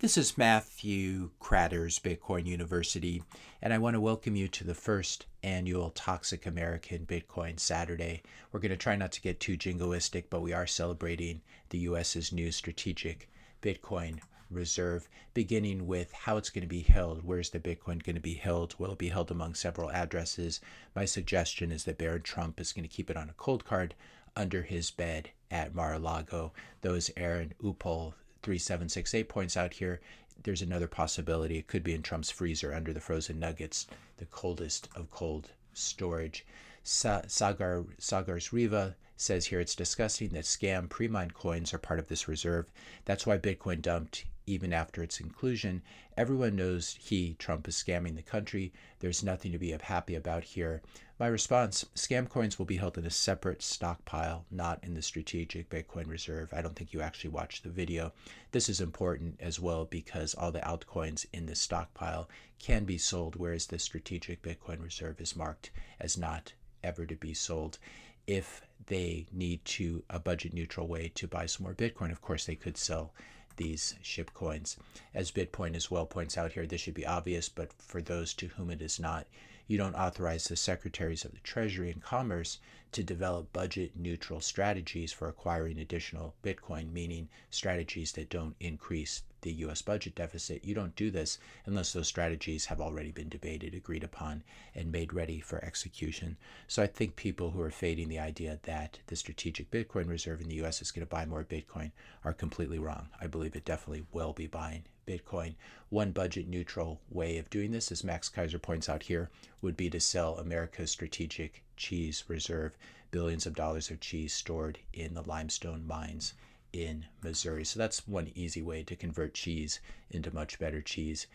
This is Matthew Kratter's Bitcoin University, and I want to welcome you to the first annual Toxic American Bitcoin Saturday. We're going to try not to get too jingoistic, but we are celebrating the U.S.'s new strategic Bitcoin reserve, beginning with how it's going to be held. Where's the Bitcoin going to be held? Will it be held among several addresses? My suggestion is that Barron Trump is going to keep it on a cold card under his bed at Mar-a-Lago. Those Aaron Upol 3768 points out here, there's another possibility. It could be in Trump's freezer under the frozen nuggets, the coldest of cold storage. Sagars Riva says here, it's disgusting that scam pre-mined coins are part of this reserve. That's why Bitcoin dumped even after its inclusion. Everyone knows Trump is scamming the country. There's nothing to be happy about here. My response, scam coins will be held in a separate stockpile, not in the strategic Bitcoin reserve. I don't think you actually watched the video. This is important as well because all the altcoins in this stockpile can be sold, whereas the strategic Bitcoin reserve is marked as not ever to be sold. If they need a budget neutral way to buy some more Bitcoin, of course they could sell these shipcoins. As Bitcoin as well points out here, this should be obvious, but for those to whom it is not, you don't authorize the secretaries of the Treasury and Commerce to develop budget neutral strategies for acquiring additional Bitcoin, meaning strategies that don't increase the U.S. budget deficit. You don't do this unless those strategies have already been debated, agreed upon, and made ready for execution. So I think people who are fading the idea that the strategic Bitcoin reserve in the U.S. is going to buy more Bitcoin are completely wrong. I believe it definitely will be buying Bitcoin. One budget neutral way of doing this, as Max Kaiser points out here, would be to sell America's strategic cheese reserve, billions of dollars of cheese stored in the limestone mines in Missouri. So that's one easy way to convert cheese into much better cheese.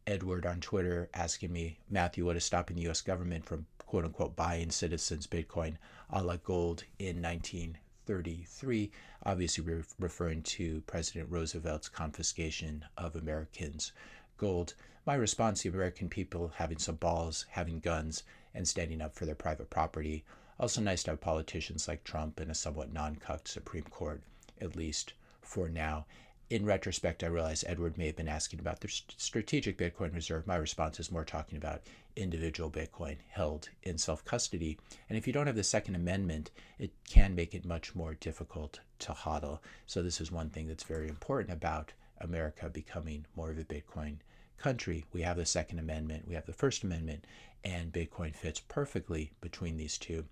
Edward on Twitter asking me, Matthew, what is stopping the U.S. government from quote unquote buying citizens Bitcoin a la gold in 1933? Obviously, we're referring to President Roosevelt's confiscation of Americans' gold. My response, the American people having some balls, having guns, and standing up for their private property. Also nice to have politicians like Trump and a somewhat non-cucked Supreme Court, at least for now. In retrospect, I realize Edward may have been asking about the strategic Bitcoin reserve. My response is more talking about individual Bitcoin held in self-custody. And if you don't have the Second Amendment, it can make it much more difficult to hodl. So this is one thing that's very important about America becoming more of a Bitcoin country. We have the Second Amendment, we have the First Amendment, and Bitcoin fits perfectly between these two.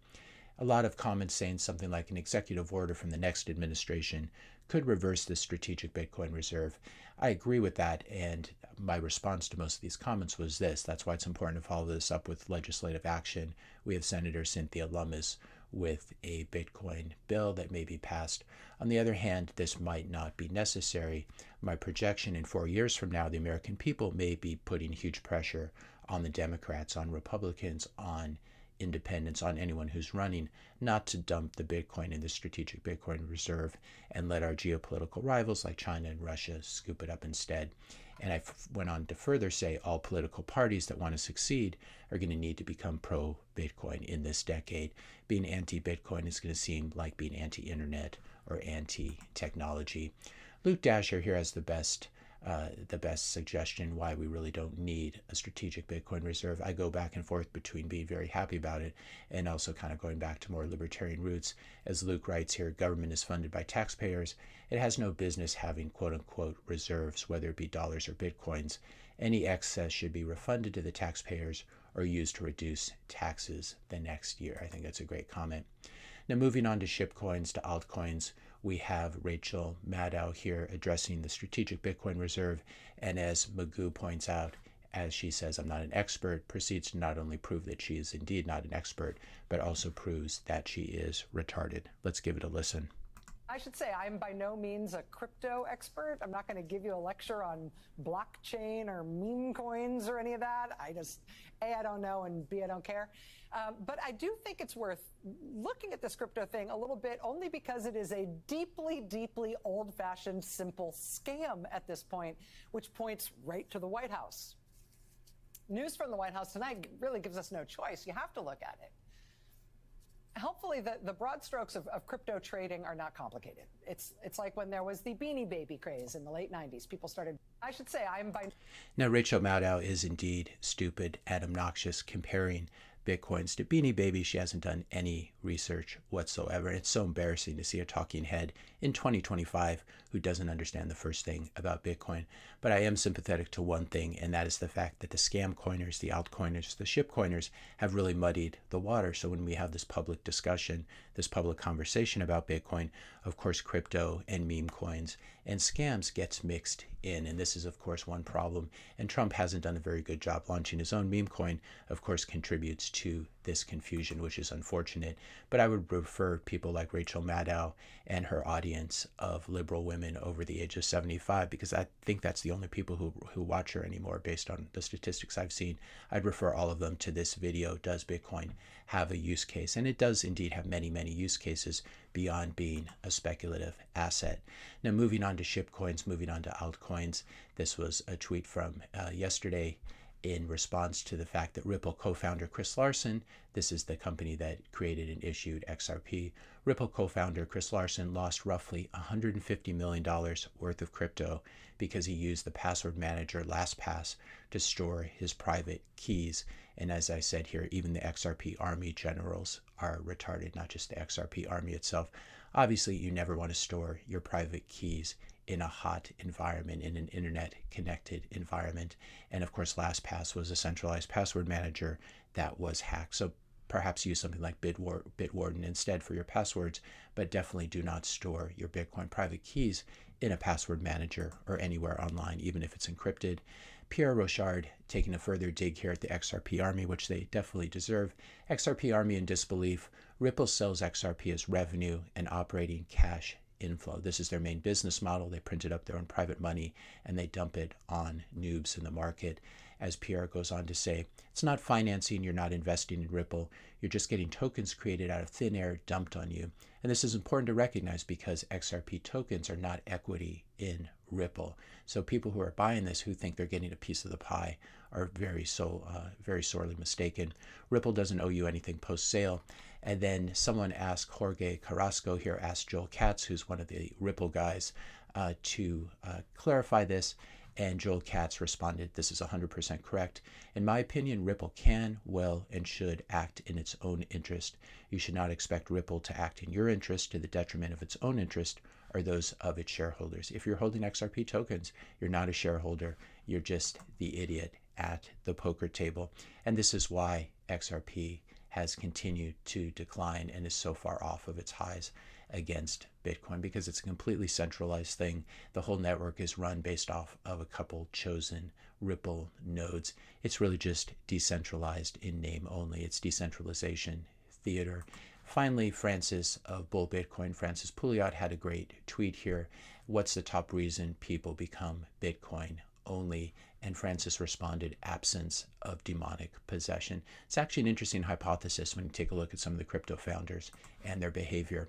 A lot of comments saying something like an executive order from the next administration could reverse the strategic Bitcoin reserve. I agree with that, and my response to most of these comments was this. That's why it's important to follow this up with legislative action. We have Senator Cynthia Lummis with a Bitcoin bill that may be passed. On the other hand, this might not be necessary. My projection in 4 years from now, the American people may be putting huge pressure on the Democrats, on Republicans, on independents, on anyone who's running, not to dump the Bitcoin in the strategic Bitcoin reserve and let our geopolitical rivals like China and Russia scoop it up instead. And I went on to further say all political parties that want to succeed are going to need to become pro-Bitcoin in this decade. Being anti-Bitcoin is going to seem like being anti-internet or anti-technology. Luke Dasher here has the best suggestion why we really don't need a strategic Bitcoin reserve. I go back and forth between being very happy about it and also kind of going back to more libertarian roots. As Luke writes here, government is funded by taxpayers. It has no business having quote unquote reserves, whether it be dollars or Bitcoins. Any excess should be refunded to the taxpayers or used to reduce taxes the next year. I think that's a great comment. Now moving on to shipcoins, to altcoins, we have Rachel Maddow here addressing the strategic Bitcoin reserve. And as Magoo points out, as she says, I'm not an expert, proceeds to not only prove that she is indeed not an expert, but also proves that she is retarded. Let's give it a listen. I should say I'm by no means a crypto expert. I'm not going to give you a lecture on blockchain or meme coins or any of that. A, I don't know, and B, I don't care. But I do think it's worth looking at this crypto thing a little bit, only because it is a deeply, deeply old-fashioned, simple scam at this point, which points right to the White House. News from the White House tonight really gives us no choice. You have to look at it. Hopefully, the broad strokes of crypto trading are not complicated. It's like when there was the Beanie Baby craze in the late 90s. People started I should say I'm by. Now, Rachel Maddow is indeed stupid and obnoxious, comparing Bitcoins to Beanie Babies. She hasn't done any research whatsoever. And it's so embarrassing to see a talking head in 2025 who doesn't understand the first thing about Bitcoin. But I am sympathetic to one thing, and that is the fact that the scam coiners, the altcoiners, the shipcoiners have really muddied the water. So when we have this public discussion, this public conversation about Bitcoin, of course, crypto and meme coins and scams gets mixed in. And this is, of course, one problem. And Trump hasn't done a very good job launching his own meme coin, of course, contributes to this confusion, which is unfortunate. But I would refer people like Rachel Maddow and her audience of liberal women over the age of 75, because I think that's the only people who watch her anymore based on the statistics I've seen. I'd refer all of them to this video, Does Bitcoin Have a Use Case? And it does indeed have many, many use cases beyond being a speculative asset. Now, moving on to shitcoins, moving on to altcoins. This was a tweet from yesterday in response to the fact that Ripple co-founder Chris Larsen, this is the company that created and issued XRP, Ripple co-founder Chris Larsen lost roughly $150 million worth of crypto because he used the password manager LastPass to store his private keys. And as I said here, even the XRP army generals are retarded, not just the XRP army itself. Obviously, you never want to store your private keys in a hot environment, in an internet connected environment. And of course, LastPass was a centralized password manager that was hacked. So perhaps use something like Bitwarden instead for your passwords, but definitely do not store your Bitcoin private keys in a password manager or anywhere online, even if it's encrypted. Pierre Rochard taking a further dig here at the XRP army, which they definitely deserve. XRP army in disbelief. Ripple sells XRP as revenue and operating cash inflow. This is their main business model. They printed up their own private money and they dump it on noobs in the market. As Pierre goes on to say, it's not financing, you're not investing in Ripple, you're just getting tokens created out of thin air dumped on you. And this is important to recognize because XRP tokens are not equity in Ripple. So people who are buying this who think they're getting a piece of the pie are very sorely mistaken. Ripple doesn't owe you anything post-sale. And then someone asked, Jorge Carrasco here asked Joel Katz, who's one of the Ripple guys, to clarify this. And Joel Katz responded, this is 100% correct. In my opinion, Ripple can, will, and should act in its own interest. You should not expect Ripple to act in your interest to the detriment of its own interest or those of its shareholders. If you're holding XRP tokens, you're not a shareholder. You're just the idiot at the poker table. And this is why XRP has continued to decline and is so far off of its highs against Bitcoin, because it's a completely centralized thing. The whole network is run based off of a couple chosen Ripple nodes. It's really just decentralized in name only. It's decentralization theater. Finally, Francis of Bull Bitcoin, Francis Pouliot, had a great tweet here. What's the top reason people become Bitcoin only? And Francis responded, absence of demonic possession. It's actually an interesting hypothesis when you take a look at some of the crypto founders and their behavior.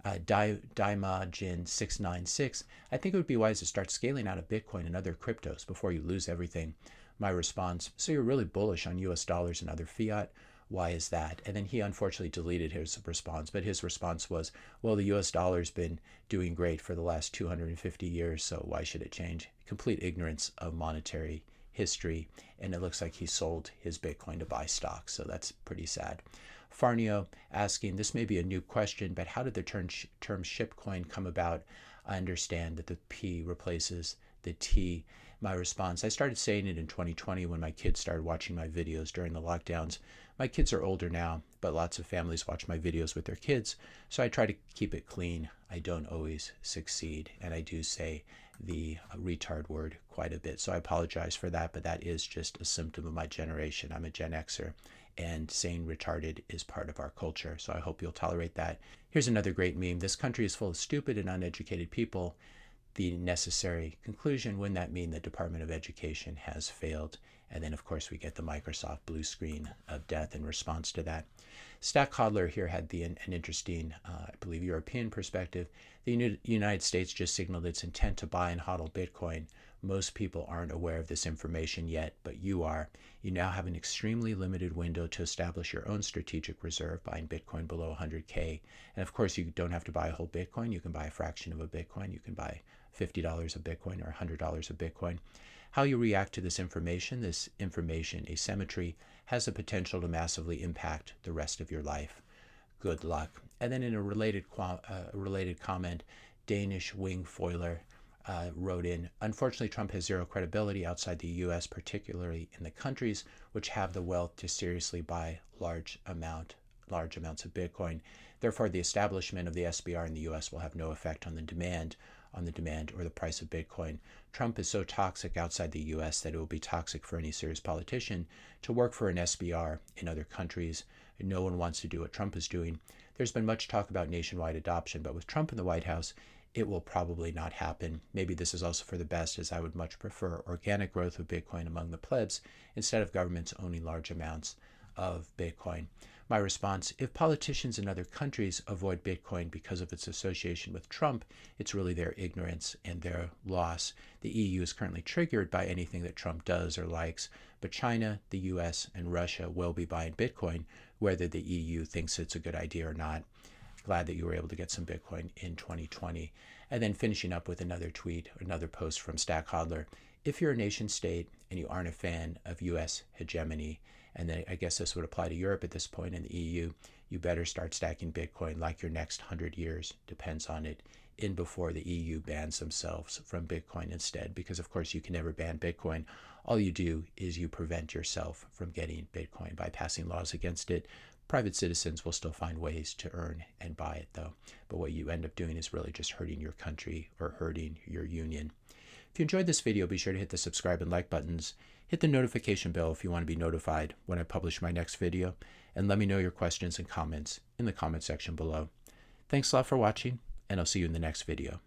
Daimajin696, I think it would be wise to start scaling out of Bitcoin and other cryptos before you lose everything. My response, so you're really bullish on US dollars and other fiat? Why is that? And then he unfortunately deleted his response, but his response was, well, the US dollar's been doing great for the last 250 years, so why should it change? Complete ignorance of monetary history, and it looks like he sold his Bitcoin to buy stocks, so that's pretty sad. Farnio asking, this may be a new question, but how did the term shipcoin come about? I understand that the P replaces the T. My response, I started saying it in 2020 when my kids started watching my videos during the lockdowns. My kids are older now, but lots of families watch my videos with their kids, so I try to keep it clean. I don't always succeed, and I do say the retard word quite a bit, so I apologize for that, but that is just a symptom of my generation. I'm a Gen Xer, and saying retarded is part of our culture, so I hope you'll tolerate that. Here's another great meme. This country is full of stupid and uneducated people. The necessary conclusion, wouldn't that mean the Department of Education has failed? And then, of course, we get the Microsoft blue screen of death in response to that. Stack Hodler here had an interesting, I believe, European perspective. The United States just signaled its intent to buy and hodl Bitcoin. Most people aren't aware of this information yet, but you are. You now have an extremely limited window to establish your own strategic reserve, buying Bitcoin below 100K. And of course, you don't have to buy a whole Bitcoin. You can buy a fraction of a Bitcoin. You can buy $50 of Bitcoin or $100 of Bitcoin. How you react to this information asymmetry, has the potential to massively impact the rest of your life. Good luck. And then in a related comment, Danish Wing Foiler wrote in, unfortunately, Trump has zero credibility outside the U.S., particularly in the countries which have the wealth to seriously buy large amounts of Bitcoin. Therefore, the establishment of the SBR in the U.S. will have no effect on the demand or the price of Bitcoin. Trump is so toxic outside the U.S. that it will be toxic for any serious politician to work for an SBR in other countries. No one wants to do what Trump is doing. There's been much talk about nationwide adoption, but with Trump in the White House, it will probably not happen. Maybe this is also for the best, as I would much prefer organic growth of Bitcoin among the plebs instead of governments owning large amounts of Bitcoin. My response, if politicians in other countries avoid Bitcoin because of its association with Trump, it's really their ignorance and their loss. The EU is currently triggered by anything that Trump does or likes, but China, the US, and Russia will be buying Bitcoin, whether the EU thinks it's a good idea or not. Glad that you were able to get some Bitcoin in 2020. And then finishing up with another tweet, another post from Stack Hodler. If you're a nation state and you aren't a fan of US hegemony, and then I guess this would apply to Europe at this point in the EU, you better start stacking Bitcoin like your next 100 years depends on it in before the EU bans themselves from Bitcoin instead, because of course you can never ban Bitcoin. All you do is you prevent yourself from getting Bitcoin by passing laws against it. Private citizens will still find ways to earn and buy it though, but what you end up doing is really just hurting your country or hurting your union. If you enjoyed this video, be sure to hit the subscribe and like buttons. Hit the notification bell if you want to be notified when I publish my next video, and let me know your questions and comments in the comment section below. Thanks a lot for watching, and I'll see you in the next video.